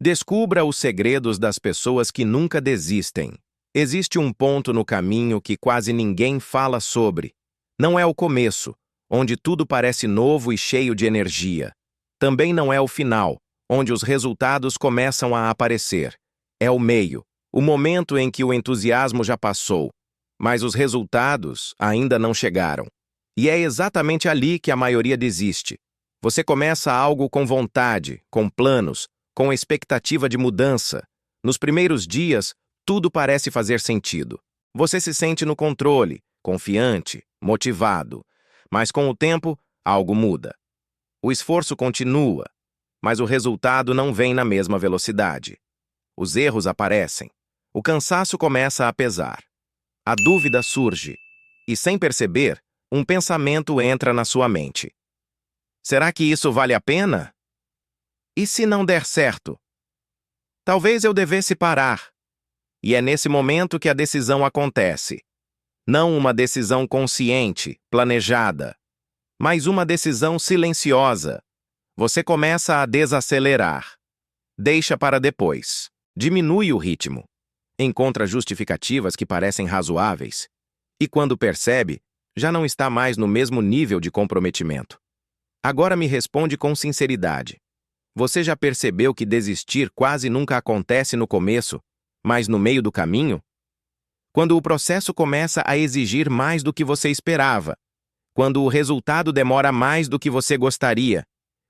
Descubra os segredos das pessoas que nunca desistem. Existe um ponto no caminho que quase ninguém fala sobre. Não é o começo, onde tudo parece novo e cheio de energia. Também não é o final, onde os resultados começam a aparecer. É o meio, o momento em que o entusiasmo já passou, mas os resultados ainda não chegaram. E é exatamente ali que a maioria desiste. Você começa algo com vontade, com planos, com expectativa de mudança. Nos primeiros dias, tudo parece fazer sentido. Você se sente no controle, confiante, motivado. Mas com o tempo, algo muda. O esforço continua, mas o resultado não vem na mesma velocidade. Os erros aparecem. O cansaço começa a pesar. A dúvida surge. E, sem perceber, um pensamento entra na sua mente. Será que isso vale a pena? E se não der certo? Talvez eu devesse parar. E é nesse momento que a decisão acontece. Não uma decisão consciente, planejada, mas uma decisão silenciosa. Você começa a desacelerar. Deixa para depois. Diminui o ritmo. Encontra justificativas que parecem razoáveis. E quando percebe, já não está mais no mesmo nível de comprometimento. Agora me responde com sinceridade. Você já percebeu que desistir quase nunca acontece no começo, mas no meio do caminho? Quando o processo começa a exigir mais do que você esperava, quando o resultado demora mais do que você gostaria,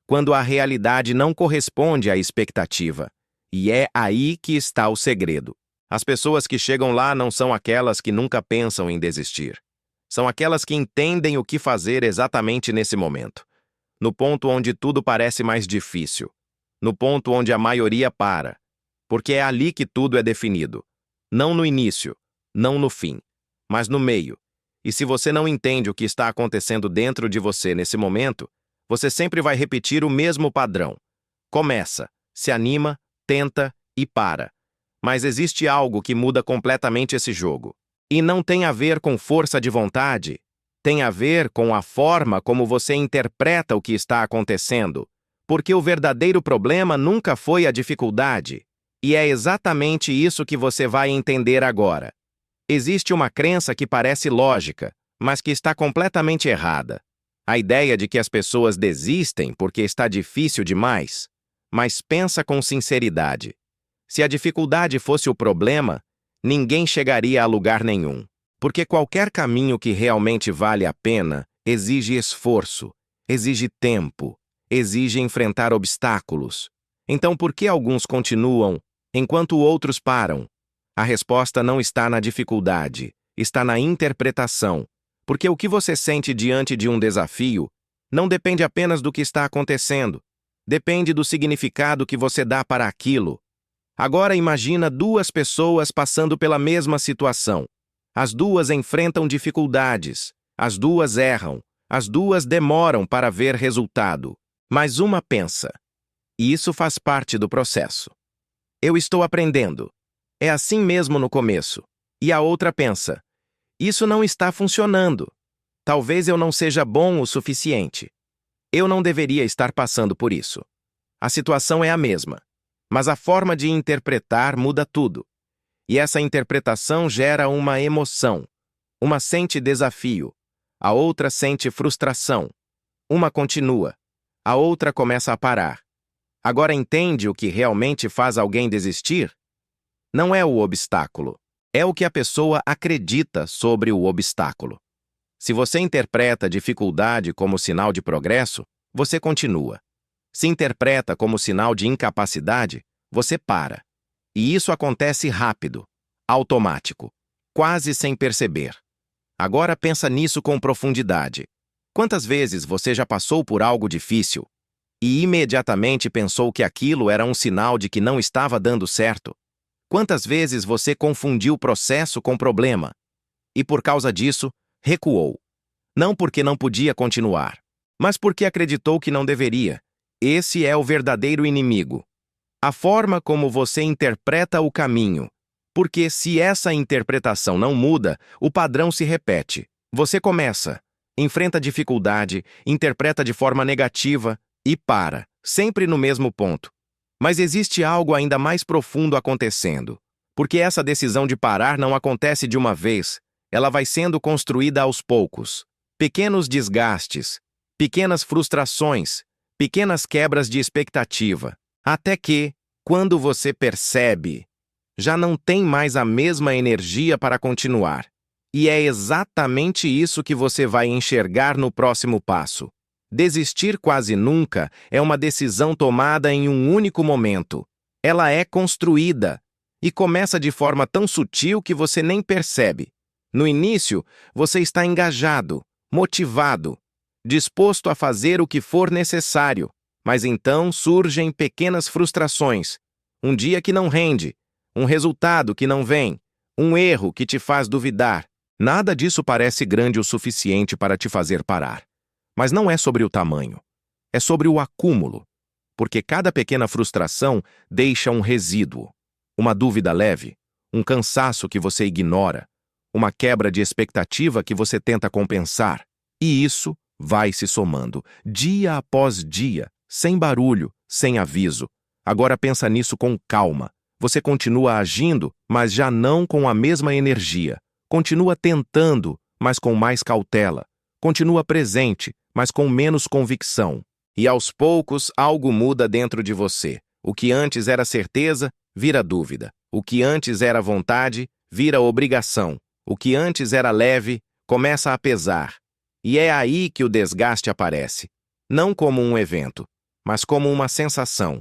quando a realidade não corresponde à expectativa. E é aí que está o segredo. As pessoas que chegam lá não são aquelas que nunca pensam em desistir. São aquelas que entendem o que fazer exatamente nesse momento. No ponto onde tudo parece mais difícil. No ponto onde a maioria para. Porque é ali que tudo é definido. Não no início, não no fim, mas no meio. E se você não entende o que está acontecendo dentro de você nesse momento, você sempre vai repetir o mesmo padrão. Começa, se anima, tenta e para. Mas existe algo que muda completamente esse jogo. E não tem a ver com força de vontade, tem a ver com a forma como você interpreta o que está acontecendo. Porque o verdadeiro problema nunca foi a dificuldade. E é exatamente isso que você vai entender agora. Existe uma crença que parece lógica, mas que está completamente errada. A ideia de que as pessoas desistem porque está difícil demais. Mas pensa com sinceridade. Se a dificuldade fosse o problema, ninguém chegaria a lugar nenhum. Porque qualquer caminho que realmente vale a pena exige esforço, exige tempo, exige enfrentar obstáculos. Então, por que alguns continuam, enquanto outros param? A resposta não está na dificuldade, está na interpretação. Porque o que você sente diante de um desafio não depende apenas do que está acontecendo. Depende do significado que você dá para aquilo. Agora imagina duas pessoas passando pela mesma situação. As duas enfrentam dificuldades, as duas erram, as duas demoram para ver resultado. Mas uma pensa, e isso faz parte do processo. Eu estou aprendendo. É assim mesmo no começo. E a outra pensa, isso não está funcionando. Talvez eu não seja bom o suficiente. Eu não deveria estar passando por isso. A situação é a mesma, mas a forma de interpretar muda tudo. E essa interpretação gera uma emoção. Uma sente desafio, a outra sente frustração. Uma continua, a outra começa a parar. Agora entende o que realmente faz alguém desistir? Não é o obstáculo, é o que a pessoa acredita sobre o obstáculo. Se você interpreta a dificuldade como sinal de progresso, você continua. Se interpreta como sinal de incapacidade, você para. E isso acontece rápido, automático, quase sem perceber. Agora pensa nisso com profundidade. Quantas vezes você já passou por algo difícil e imediatamente pensou que aquilo era um sinal de que não estava dando certo? Quantas vezes você confundiu o processo com problema e, por causa disso, recuou? Não porque não podia continuar, mas porque acreditou que não deveria. Esse é o verdadeiro inimigo. A forma como você interpreta o caminho. Porque se essa interpretação não muda, o padrão se repete. Você começa, enfrenta dificuldade, interpreta de forma negativa e para, sempre no mesmo ponto. Mas existe algo ainda mais profundo acontecendo, porque essa decisão de parar não acontece de uma vez, ela vai sendo construída aos poucos. Pequenos desgastes, pequenas frustrações, pequenas quebras de expectativa, até que, quando você percebe, já não tem mais a mesma energia para continuar. E é exatamente isso que você vai enxergar no próximo passo. Desistir quase nunca é uma decisão tomada em um único momento. Ela é construída e começa de forma tão sutil que você nem percebe. No início, você está engajado, motivado, disposto a fazer o que for necessário, mas então surgem pequenas frustrações. Um dia que não rende, um resultado que não vem, um erro que te faz duvidar. Nada disso parece grande o suficiente para te fazer parar. Mas não é sobre o tamanho, é sobre o acúmulo, porque cada pequena frustração deixa um resíduo, uma dúvida leve, um cansaço que você ignora, uma quebra de expectativa que você tenta compensar. E isso vai se somando, dia após dia, sem barulho, sem aviso. Agora pensa nisso com calma. Você continua agindo, mas já não com a mesma energia. Continua tentando, mas com mais cautela. Continua presente, mas com menos convicção. E aos poucos, algo muda dentro de você. O que antes era certeza, vira dúvida. O que antes era vontade, vira obrigação. O que antes era leve, começa a pesar. E é aí que o desgaste aparece. Não como um evento, mas como uma sensação.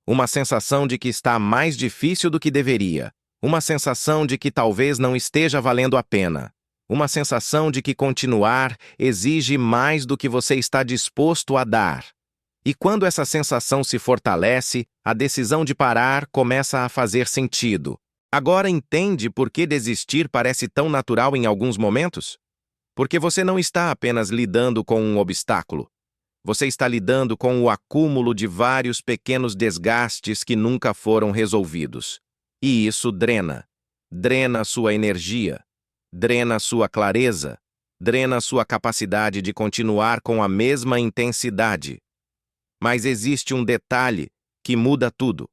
Uma sensação de que está mais difícil do que deveria. Uma sensação de que talvez não esteja valendo a pena. Uma sensação de que continuar exige mais do que você está disposto a dar. E quando essa sensação se fortalece, a decisão de parar começa a fazer sentido. Agora entende por que desistir parece tão natural em alguns momentos? Porque você não está apenas lidando com um obstáculo. Você está lidando com o acúmulo de vários pequenos desgastes que nunca foram resolvidos. E isso drena. Drena sua energia. Drena sua clareza. Drena sua capacidade de continuar com a mesma intensidade. Mas existe um detalhe que muda tudo.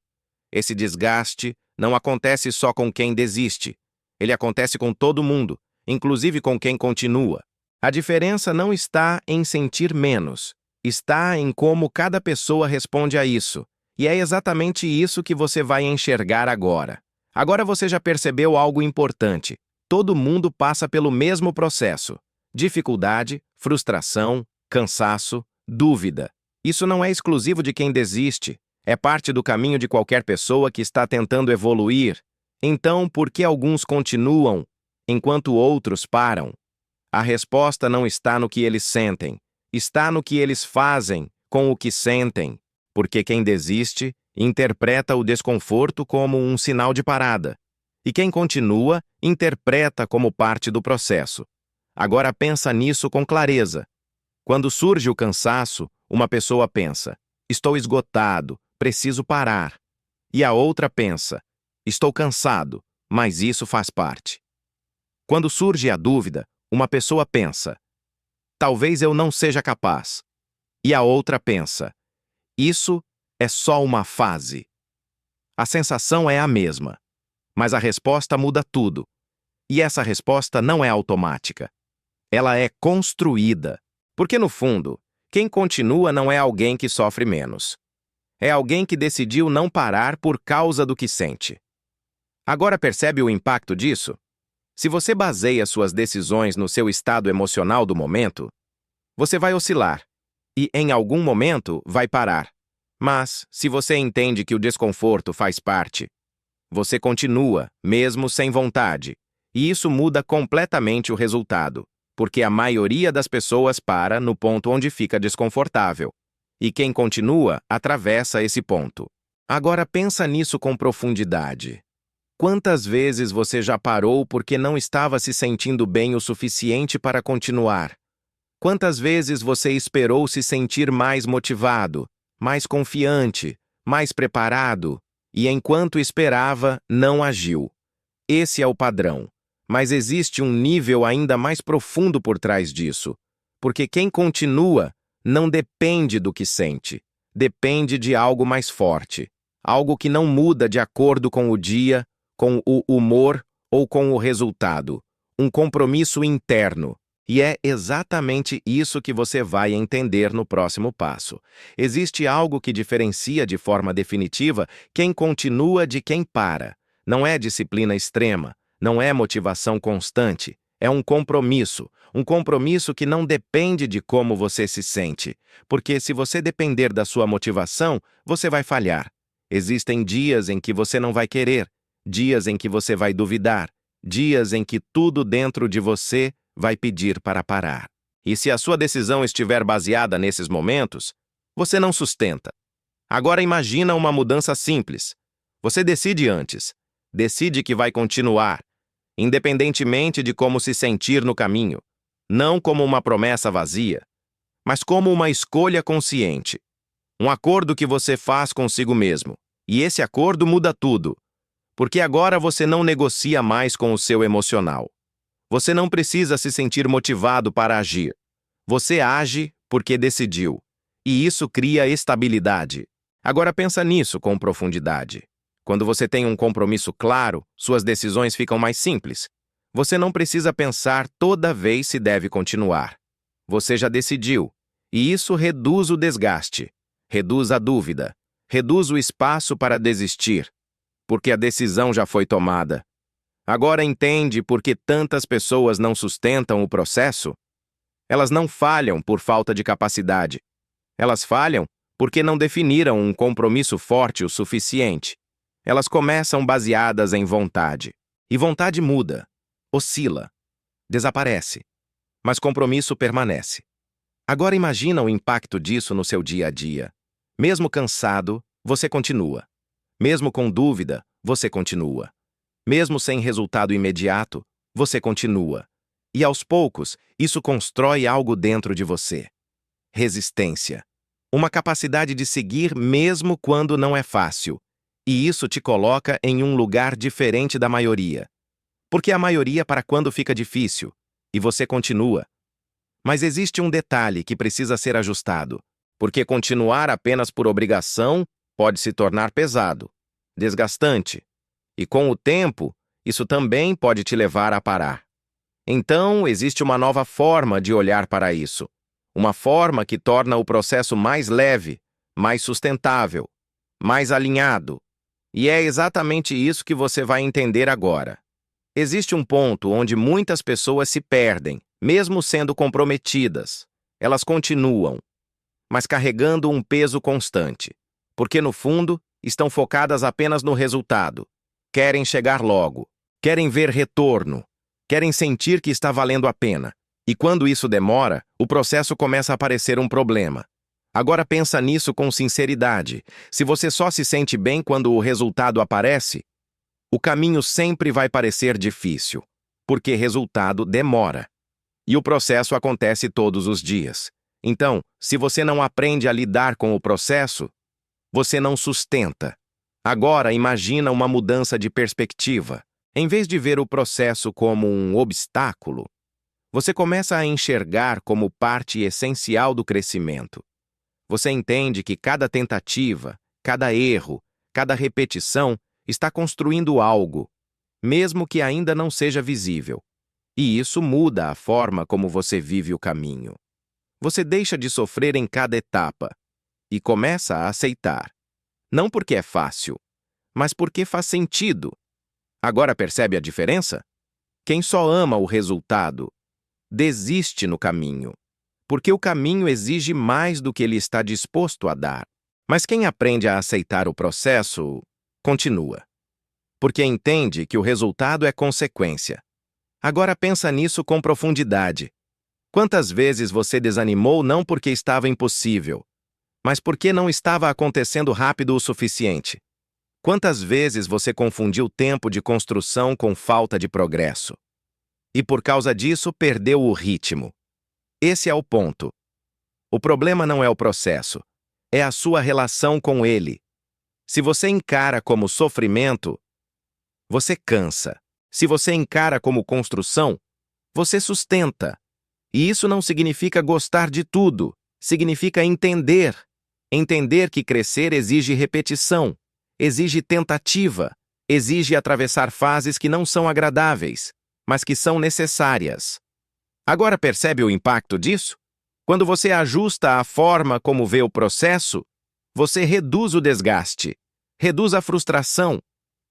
Esse desgaste não acontece só com quem desiste. Ele acontece com todo mundo, inclusive com quem continua. A diferença não está em sentir menos. Está em como cada pessoa responde a isso. E é exatamente isso que você vai enxergar agora. Agora você já percebeu algo importante. Todo mundo passa pelo mesmo processo. Dificuldade, frustração, cansaço, dúvida. Isso não é exclusivo de quem desiste. É parte do caminho de qualquer pessoa que está tentando evoluir. Então, por que alguns continuam, enquanto outros param? A resposta não está no que eles sentem. Está no que eles fazem com o que sentem. Porque quem desiste interpreta o desconforto como um sinal de parada. E quem continua interpreta como parte do processo. Agora pensa nisso com clareza. Quando surge o cansaço, uma pessoa pensa: estou esgotado, preciso parar. E a outra pensa: estou cansado, mas isso faz parte. Quando surge a dúvida, uma pessoa pensa: talvez eu não seja capaz. E a outra pensa: isso é só uma fase. A sensação é a mesma, mas a resposta muda tudo. E essa resposta não é automática. Ela é construída. Porque, no fundo, quem continua não é alguém que sofre menos. É alguém que decidiu não parar por causa do que sente. Agora percebe o impacto disso? Se você baseia suas decisões no seu estado emocional do momento, você vai oscilar e, em algum momento, vai parar. Mas, se você entende que o desconforto faz parte, você continua, mesmo sem vontade, e isso muda completamente o resultado, porque a maioria das pessoas para no ponto onde fica desconfortável, e quem continua atravessa esse ponto. Agora pensa nisso com profundidade. Quantas vezes você já parou porque não estava se sentindo bem o suficiente para continuar? Quantas vezes você esperou se sentir mais motivado, mais confiante, mais preparado, e enquanto esperava, não agiu? Esse é o padrão. Mas existe um nível ainda mais profundo por trás disso, porque quem continua não depende do que sente, depende de algo mais forte, algo que não muda de acordo com o dia, com o humor ou com o resultado. Um compromisso interno. E é exatamente isso que você vai entender no próximo passo. Existe algo que diferencia de forma definitiva quem continua de quem para. Não é disciplina extrema, não é motivação constante, é um compromisso que não depende de como você se sente, porque se você depender da sua motivação, você vai falhar. Existem dias em que você não vai querer, dias em que você vai duvidar, dias em que tudo dentro de você vai pedir para parar. E se a sua decisão estiver baseada nesses momentos, você não sustenta. Agora imagina uma mudança simples. Você decide antes. Decide que vai continuar, independentemente de como se sentir no caminho. Não como uma promessa vazia, mas como uma escolha consciente. Um acordo que você faz consigo mesmo. E esse acordo muda tudo. Porque agora você não negocia mais com o seu emocional. Você não precisa se sentir motivado para agir. Você age porque decidiu. E isso cria estabilidade. Agora pensa nisso com profundidade. Quando você tem um compromisso claro, suas decisões ficam mais simples. Você não precisa pensar toda vez se deve continuar. Você já decidiu. E isso reduz o desgaste, reduz a dúvida, reduz o espaço para desistir. Porque a decisão já foi tomada. Agora entende por que tantas pessoas não sustentam o processo? Elas não falham por falta de capacidade. Elas falham porque não definiram um compromisso forte o suficiente. Elas começam baseadas em vontade. E vontade muda, oscila, desaparece. Mas compromisso permanece. Agora imagina o impacto disso no seu dia a dia. Mesmo cansado, você continua. Mesmo com dúvida, você continua. Mesmo sem resultado imediato, você continua. E aos poucos, isso constrói algo dentro de você. Resistência. Uma capacidade de seguir mesmo quando não é fácil. E isso te coloca em um lugar diferente da maioria. Porque a maioria para quando fica difícil. E você continua. Mas existe um detalhe que precisa ser ajustado. Porque continuar apenas por obrigação pode se tornar pesado, desgastante. E com o tempo, isso também pode te levar a parar. Então, existe uma nova forma de olhar para isso. Uma forma que torna o processo mais leve, mais sustentável, mais alinhado. E é exatamente isso que você vai entender agora. Existe um ponto onde muitas pessoas se perdem, mesmo sendo comprometidas. Elas continuam, mas carregando um peso constante. Porque, no fundo, estão focadas apenas no resultado. Querem chegar logo, querem ver retorno, querem sentir que está valendo a pena. E quando isso demora, o processo começa a parecer um problema. Agora pensa nisso com sinceridade. Se você só se sente bem quando o resultado aparece, o caminho sempre vai parecer difícil, porque resultado demora. E o processo acontece todos os dias. Então, se você não aprende a lidar com o processo, você não sustenta. Agora imagina uma mudança de perspectiva. Em vez de ver o processo como um obstáculo, você começa a enxergar como parte essencial do crescimento. Você entende que cada tentativa, cada erro, cada repetição está construindo algo, mesmo que ainda não seja visível. E isso muda a forma como você vive o caminho. Você deixa de sofrer em cada etapa e começa a aceitar. Não porque é fácil, mas porque faz sentido. Agora percebe a diferença? Quem só ama o resultado desiste no caminho, porque o caminho exige mais do que ele está disposto a dar. Mas quem aprende a aceitar o processo, continua, porque entende que o resultado é consequência. Agora pensa nisso com profundidade. Quantas vezes você desanimou não porque estava impossível, mas porque não estava acontecendo rápido o suficiente? Quantas vezes você confundiu tempo de construção com falta de progresso? E por causa disso perdeu o ritmo. Esse é o ponto. O problema não é o processo, é a sua relação com ele. Se você encara como sofrimento, você cansa. Se você encara como construção, você sustenta. E isso não significa gostar de tudo, significa entender. Entender que crescer exige repetição. exige tentativa, exige atravessar fases que não são agradáveis, mas que são necessárias. Agora percebe o impacto disso? Quando você ajusta a forma como vê o processo, você reduz o desgaste, reduz a frustração,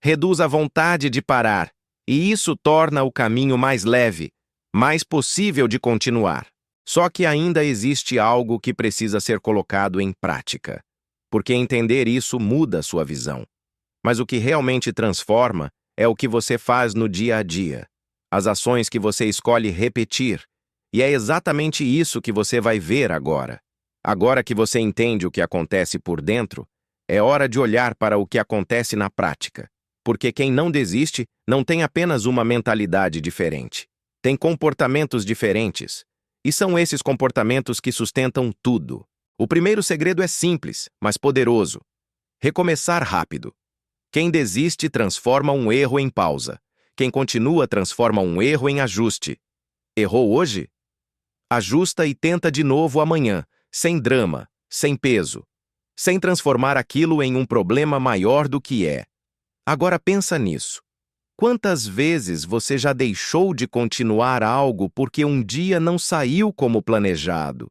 reduz a vontade de parar, e isso torna o caminho mais leve, mais possível de continuar. Só que ainda existe algo que precisa ser colocado em prática, porque entender isso muda sua visão. Mas o que realmente transforma é o que você faz no dia a dia, as ações que você escolhe repetir, e é exatamente isso que você vai ver agora. Agora que você entende o que acontece por dentro, é hora de olhar para o que acontece na prática, porque quem não desiste não tem apenas uma mentalidade diferente, tem comportamentos diferentes, e são esses comportamentos que sustentam tudo. O primeiro segredo é simples, mas poderoso. Recomeçar rápido. Quem desiste transforma um erro em pausa. Quem continua transforma um erro em ajuste. Errou hoje? Ajusta e tenta de novo amanhã, sem drama, sem peso, sem transformar aquilo em um problema maior do que é. Agora pensa nisso. Quantas vezes você já deixou de continuar algo porque um dia não saiu como planejado?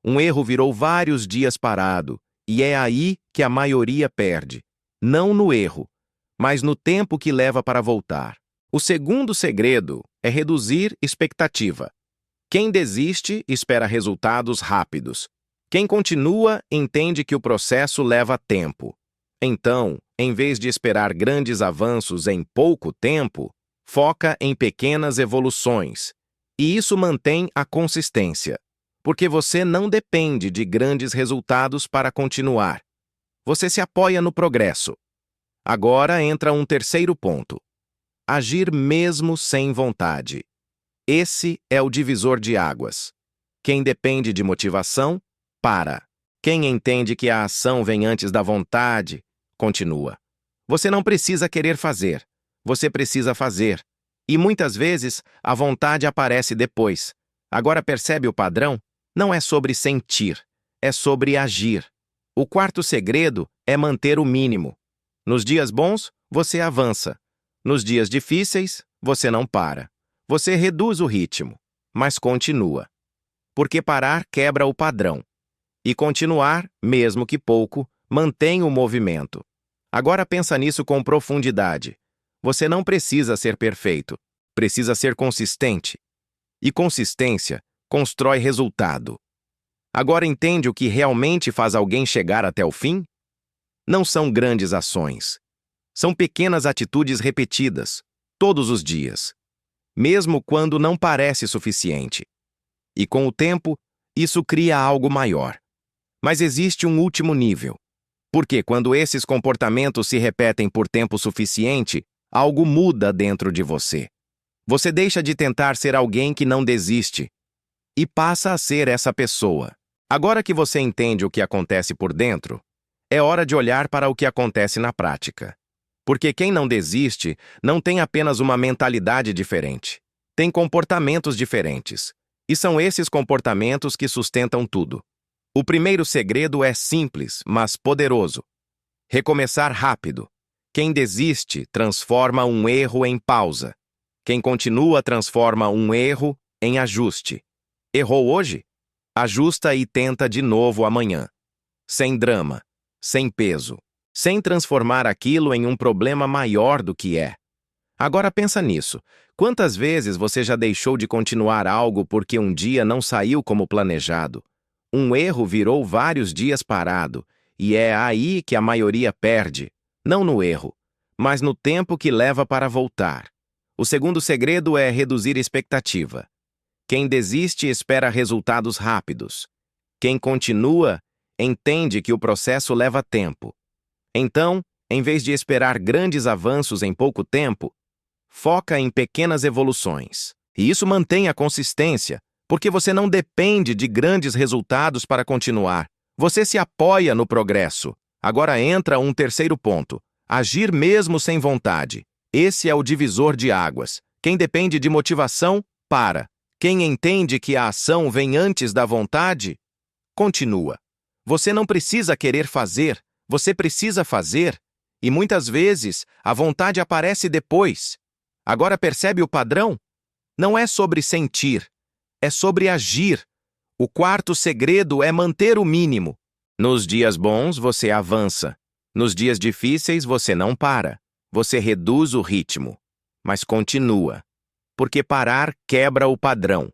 Um erro virou vários dias parado, e é aí que a maioria perde. Não no erro, mas no tempo que leva para voltar. O segundo segredo é reduzir expectativa. Quem desiste espera resultados rápidos. Quem continua entende que o processo leva tempo. Então, em vez de esperar grandes avanços em pouco tempo, foca em pequenas evoluções. E isso mantém a consistência, porque você não depende de grandes resultados para continuar. Você se apoia no progresso. Agora entra um terceiro ponto. Agir mesmo sem vontade. Esse é o divisor de águas. Quem depende de motivação, para. Quem entende que a ação vem antes da vontade, continua. Você não precisa querer fazer, você precisa fazer. E muitas vezes a vontade aparece depois. Agora percebe o padrão? Não é sobre sentir, é sobre agir. O quarto segredo é manter o mínimo. Nos dias bons, você avança. Nos dias difíceis, você não para. Você reduz o ritmo, mas continua. Porque parar quebra o padrão. E continuar, mesmo que pouco, mantém o movimento. Agora pensa nisso com profundidade. Você não precisa ser perfeito, precisa ser consistente. E consistência constrói resultado. Agora entende o que realmente faz alguém chegar até o fim? Não são grandes ações. São pequenas atitudes repetidas, todos os dias, mesmo quando não parece suficiente. E com o tempo, isso cria algo maior. Mas existe um último nível. Porque quando esses comportamentos se repetem por tempo suficiente, algo muda dentro de você. Você deixa de tentar ser alguém que não desiste e passa a ser essa pessoa. Agora que você entende o que acontece por dentro, é hora de olhar para o que acontece na prática. Porque quem não desiste não tem apenas uma mentalidade diferente, tem comportamentos diferentes. E são esses comportamentos que sustentam tudo. O primeiro segredo é simples, mas poderoso. Recomeçar rápido. Quem desiste transforma um erro em pausa. Quem continua transforma um erro em ajuste. Errou hoje? Ajusta e tenta de novo amanhã. Sem drama, sem peso, sem transformar aquilo em um problema maior do que é. Agora pensa nisso. Quantas vezes você já deixou de continuar algo porque um dia não saiu como planejado? Um erro virou vários dias parado, e é aí que a maioria perde, não no erro, mas no tempo que leva para voltar. O segundo segredo é reduzir expectativa. Quem desiste espera resultados rápidos. Quem continua entende que o processo leva tempo. Então, em vez de esperar grandes avanços em pouco tempo, foca em pequenas evoluções. E isso mantém a consistência, porque você não depende de grandes resultados para continuar. Você se apoia no progresso. Agora entra um terceiro ponto. Agir mesmo sem vontade. Esse é o divisor de águas. Quem depende de motivação, para. Quem entende que a ação vem antes da vontade, continua. Você não precisa querer fazer, você precisa fazer. E muitas vezes, a vontade aparece depois. Agora percebe o padrão? Não é sobre sentir, é sobre agir. O quarto segredo é manter o mínimo. Nos dias bons, você avança. Nos dias difíceis, você não para. Você reduz o ritmo, mas continua. Porque parar quebra o padrão.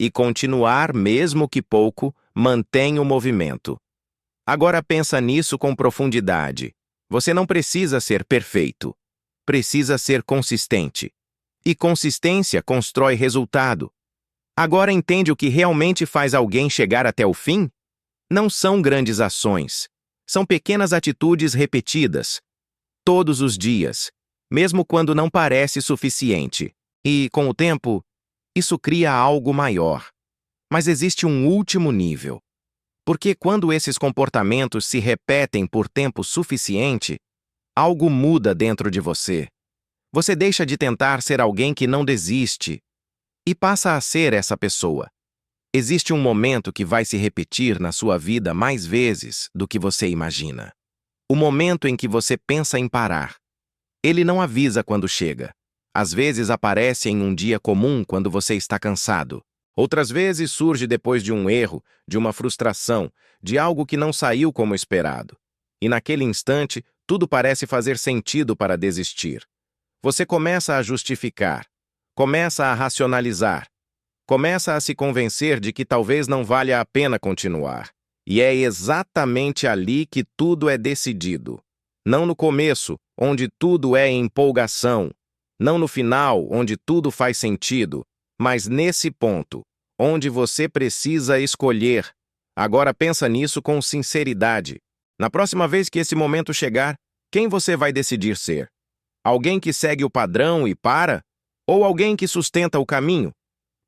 E continuar, mesmo que pouco, mantém o movimento. Agora pensa nisso com profundidade. Você não precisa ser perfeito. Precisa ser consistente. E consistência constrói resultado. Agora entende o que realmente faz alguém chegar até o fim? Não são grandes ações. São pequenas atitudes repetidas. Todos os dias. Mesmo quando não parece suficiente. E, com o tempo, isso cria algo maior. Mas existe um último nível. Porque quando esses comportamentos se repetem por tempo suficiente, algo muda dentro de você. Você deixa de tentar ser alguém que não desiste e passa a ser essa pessoa. Existe um momento que vai se repetir na sua vida mais vezes do que você imagina. O momento em que você pensa em parar. Ele não avisa quando chega. Às vezes aparece em um dia comum quando você está cansado. Outras vezes surge depois de um erro, de uma frustração, de algo que não saiu como esperado. E naquele instante, tudo parece fazer sentido para desistir. Você começa a justificar, começa a racionalizar, começa a se convencer de que talvez não valha a pena continuar. E é exatamente ali que tudo é decidido. Não no começo, onde tudo é empolgação. Não no final, onde tudo faz sentido. Mas nesse ponto, onde você precisa escolher. Agora pensa nisso com sinceridade. Na próxima vez que esse momento chegar, quem você vai decidir ser? Alguém que segue o padrão e para? Ou alguém que sustenta o caminho?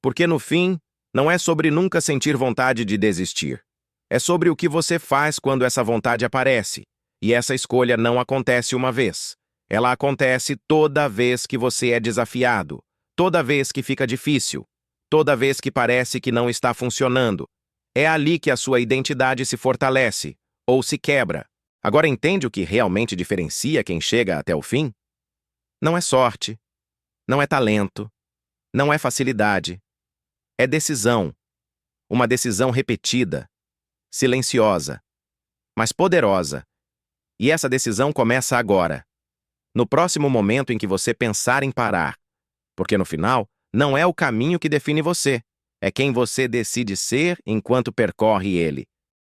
Porque no fim, não é sobre nunca sentir vontade de desistir. É sobre o que você faz quando essa vontade aparece. E essa escolha não acontece uma vez. Ela acontece toda vez que você é desafiado. Toda vez que fica difícil, toda vez que parece que não está funcionando. É ali que a sua identidade se fortalece, ou se quebra. Agora entende o que realmente diferencia quem chega até o fim? Não é sorte, não é talento, não é facilidade. É decisão. Uma decisão repetida, silenciosa, mas poderosa. E essa decisão começa agora. No próximo momento em que você pensar em parar. Porque no final, não é o caminho que define você, é quem você decide ser enquanto percorre ele.